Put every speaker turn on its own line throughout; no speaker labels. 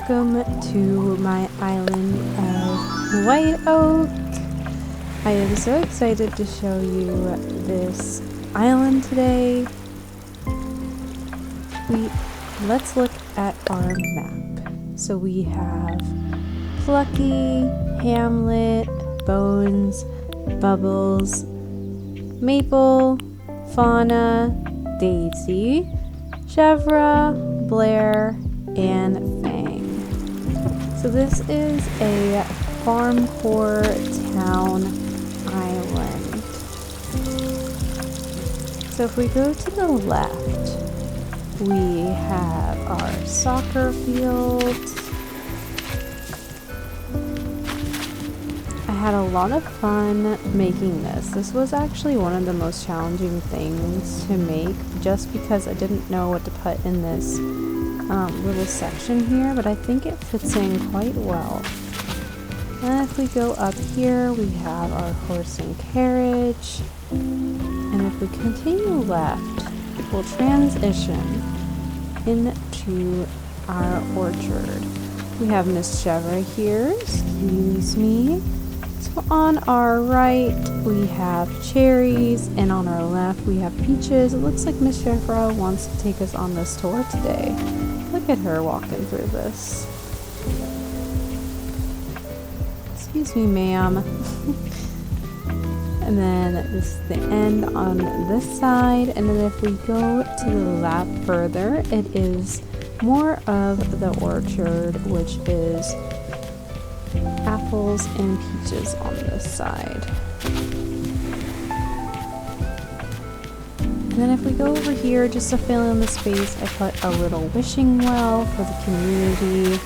welcome to my island of White Oak. I am so excited to show you this island today. Let's look at our map. So we have Plucky, Hamlet, Bones, Bubbles, Maple, Fauna, Daisy, Chevra, Blair, and Fang. So this is a Farmcore Town island. So if we go to the left, we have our soccer field. I had a lot of fun making this. This was actually one of the most challenging things to make just because I didn't know what to put in this little section here, but I think it fits in quite well. And if we go up here, we have our horse and carriage. And if we continue left, we'll transition into our orchard. We have Miss Chevra here, excuse me. So on our right, we have cherries, and on our left, we have peaches. It looks like Miss Chevra wants to take us on this tour today. Look at her walking through this. Excuse me, ma'am. And then this is the end on this side. And then if we go to the left further, it is more of the orchard, which is apples and peaches on this side. And then if we go over here, just to fill in the space, I put a little wishing well for the community.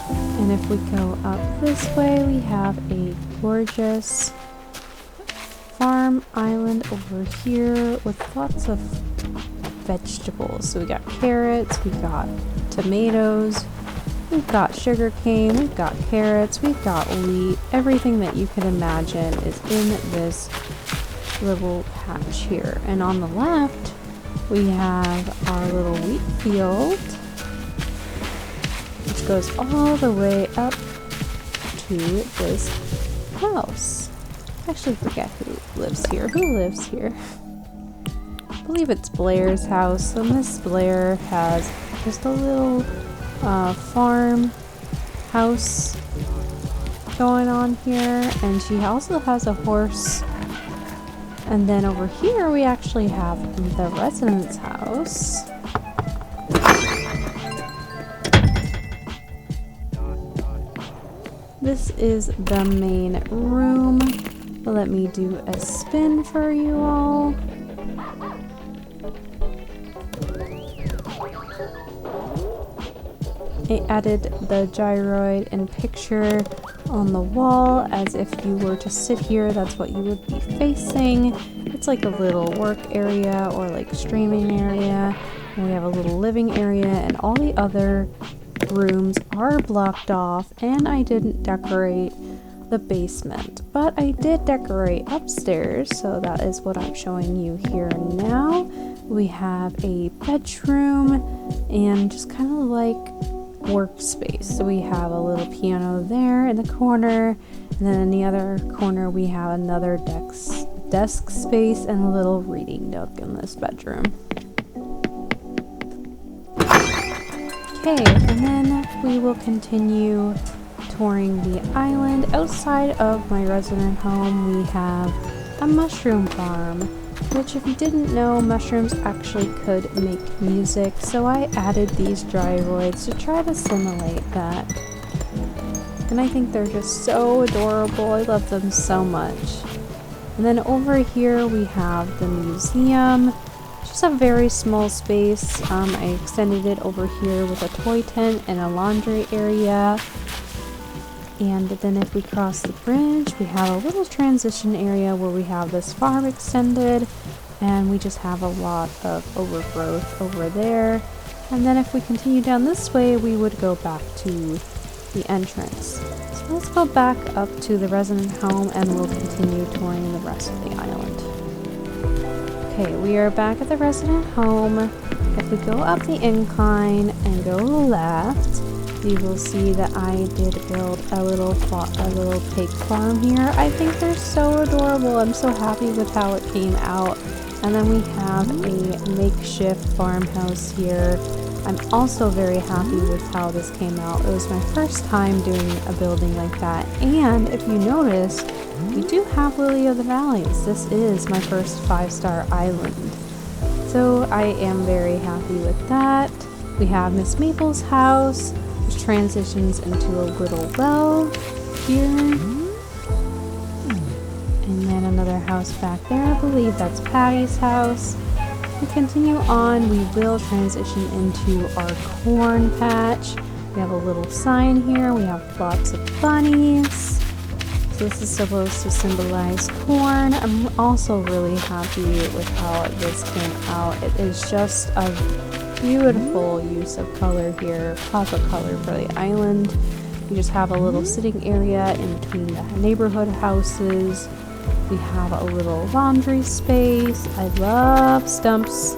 And if we go up this way, we have a gorgeous farm island over here with lots of vegetables. So we got carrots, we got tomatoes, we've got sugar cane, we've got carrots, we've got wheat. Everything that you can imagine is in this little patch here. And on the left, we have our little wheat field, which goes all the way up to this house. I actually forget who lives here. Who lives here? I believe it's Blair's house. So Miss Blair has just a little farm house going on here, and she also has a horse. And then over here we actually have the residence house. This is the main room. Let me do a spin for you all. I added the gyroid and picture on the wall as if you were to sit here, that's what you would be facing. It's like a little work area or like streaming area. And we have a little living area, and all the other rooms are blocked off, and I didn't decorate the basement, but I did decorate upstairs, so that is what I'm showing you here now. We have a bedroom and just kind of like workspace. So we have a little piano there in the corner, and then in the other corner we have another desk space and a little reading nook in this bedroom. Okay, and then we will continue touring the island. Outside of my resident home, we have a mushroom farm, which, if you didn't know, mushrooms actually could make music, so I added these gyroids to try to simulate that. And I think they're just so adorable. I love them so much. And then over here we have the museum. Just a very small space. I extended it over here with a toy tent and a laundry area. And then if we cross the bridge, we have a little transition area where we have this farm extended, and we just have a lot of overgrowth over there. And then if we continue down this way, we would go back to the entrance. So let's go back up to the resident home and we'll continue touring the rest of the island. Okay, we are back at the resident home. If we go up the incline and go left, You will see that I did build a little pig farm here. I think they're so adorable. I'm so happy with how it came out. And then we have a makeshift farmhouse here. I'm also very happy with how this came out. It was my first time doing a building like that. And if you notice, we do have Lily of the Valleys. This is my first 5-star island. So I am very happy with that. We have Miss Maple's house, which transitions into a little well here. And then another house back there. I believe that's Patty's house. We continue on. We will transition into our corn patch. We have a little sign here. We have lots of bunnies. So this is supposed to symbolize corn. I'm also really happy with how this came out. It is just a beautiful use of color here, pop of color for the island. We just have a little sitting area in between the neighborhood houses. We have a little laundry space. I love stumps.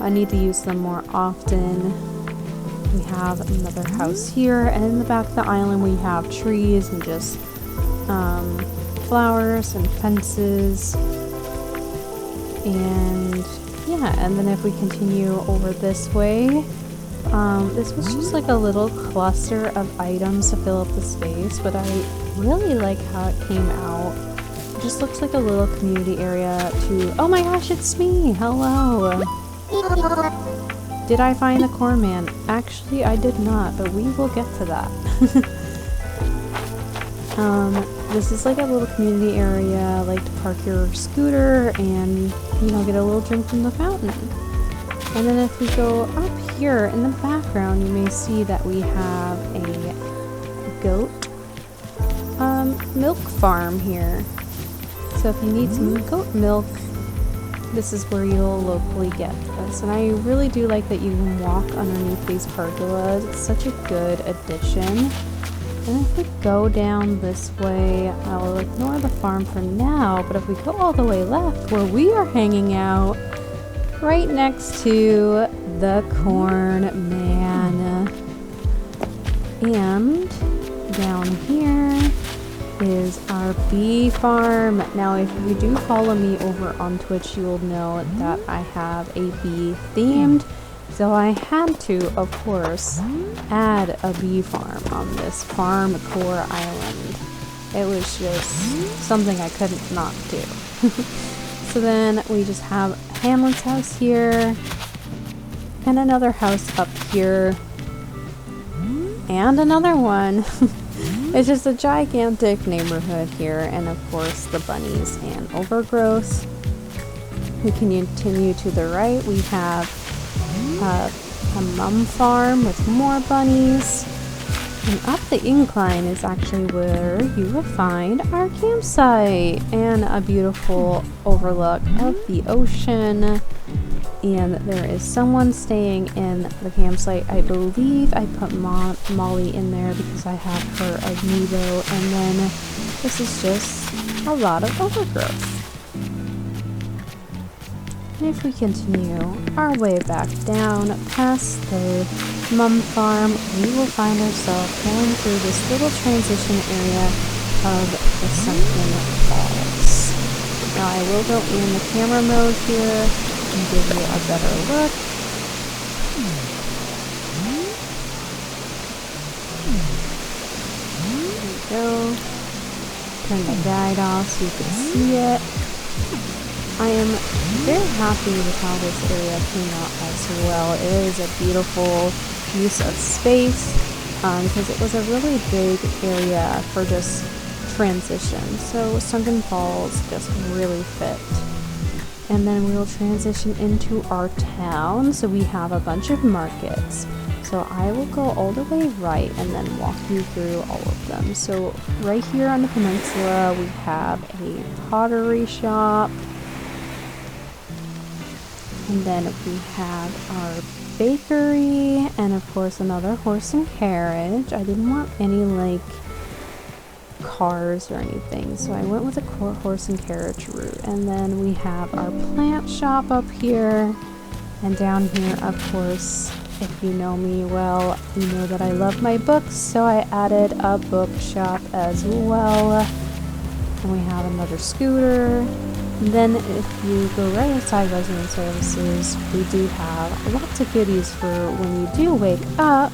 I need to use them more often. We have another house here, and in the back of the island we have trees and just flowers and fences. And yeah, and then if we continue over this way, this was just like a little cluster of items to fill up the space, but I really like how it came out. It just looks like a little community area to... Oh my gosh, it's me! Hello! Did I find the corn man? Actually, I did not, but we will get to that. This is like a little community area, like to park your scooter and, you know, get a little drink from the fountain. And then if we go up here in the background, you may see that we have a goat milk farm here. So if you need some goat milk, this is where you'll locally get this. And I really do like that you can walk underneath these pergolas. It's such a good addition. And if we go down this way, I'll ignore the farm for now, but if we go all the way left where we are hanging out, right next to the corn man. And down here is our bee farm. Now if you do follow me over on Twitch, you will know that I have a bee themed. So I had to, of course, add a bee farm on this Farmcore Island. It was just something I couldn't not do. So then we just have Hamlet's house here, and another house up here, and another one. It's just a gigantic neighborhood here, and of course the bunnies and overgrowth. We can continue to the right. We have a mum farm with more bunnies, and up the incline is actually where you will find our campsite and a beautiful overlook of the ocean. And there is someone staying in the campsite. I believe I put Molly in there because I have her amiibo, and then this is just a lot of overgrowth. If we continue our way back down past the mum farm, we will find ourselves going through this little transition area of the Sunken Falls. Now I will go in the camera mode here and give you a better look. There we go. Turn the guide off so you can see it. I am very happy with how this area came out as well. It is a beautiful use of space because it was a really big area for this transition. So Sunken Falls just really fit. And then we will transition into our town. So we have a bunch of markets. So I will go all the way right and then walk you through all of them. So right here on the peninsula, we have a pottery shop. And then we have our bakery, and of course another horse and carriage. I didn't want any like cars or anything, so I went with a horse and carriage route. And then we have our plant shop up here, and down here of course If you know me well, you know that I love my books, so I added a bookshop as well. And we have another scooter. And then if you go right inside resident services, we do have lots of goodies for when you do wake up.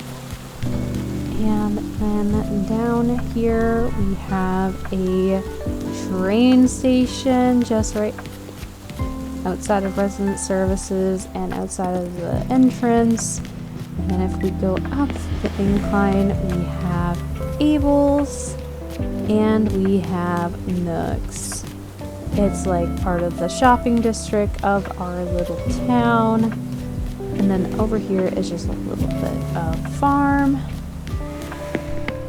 And then down here we have a train station just right outside of resident services and outside of the entrance. And then if we go up the incline, we have Abel's and we have Nook's. It's like part of the shopping district of our little town. And then over here is just a little bit of farm.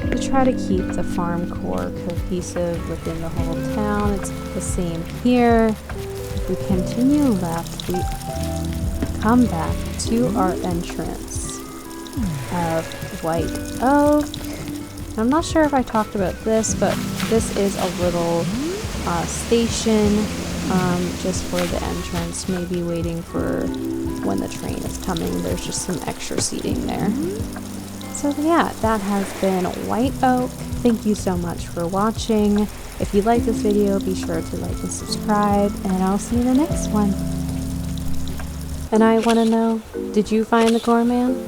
We try to keep the farm core cohesive within the whole town. It's the same here. If we continue left, we come back to our entrance of White Oak. I'm not sure if I talked about this, but this is a little station just for the entrance, maybe waiting for when the train is coming. There's just some extra seating there. So yeah, that has been White Oak. Thank you so much for watching. If you like this video, be sure to like and subscribe, and I'll see you in the next one. And I want to know, did you find the core man?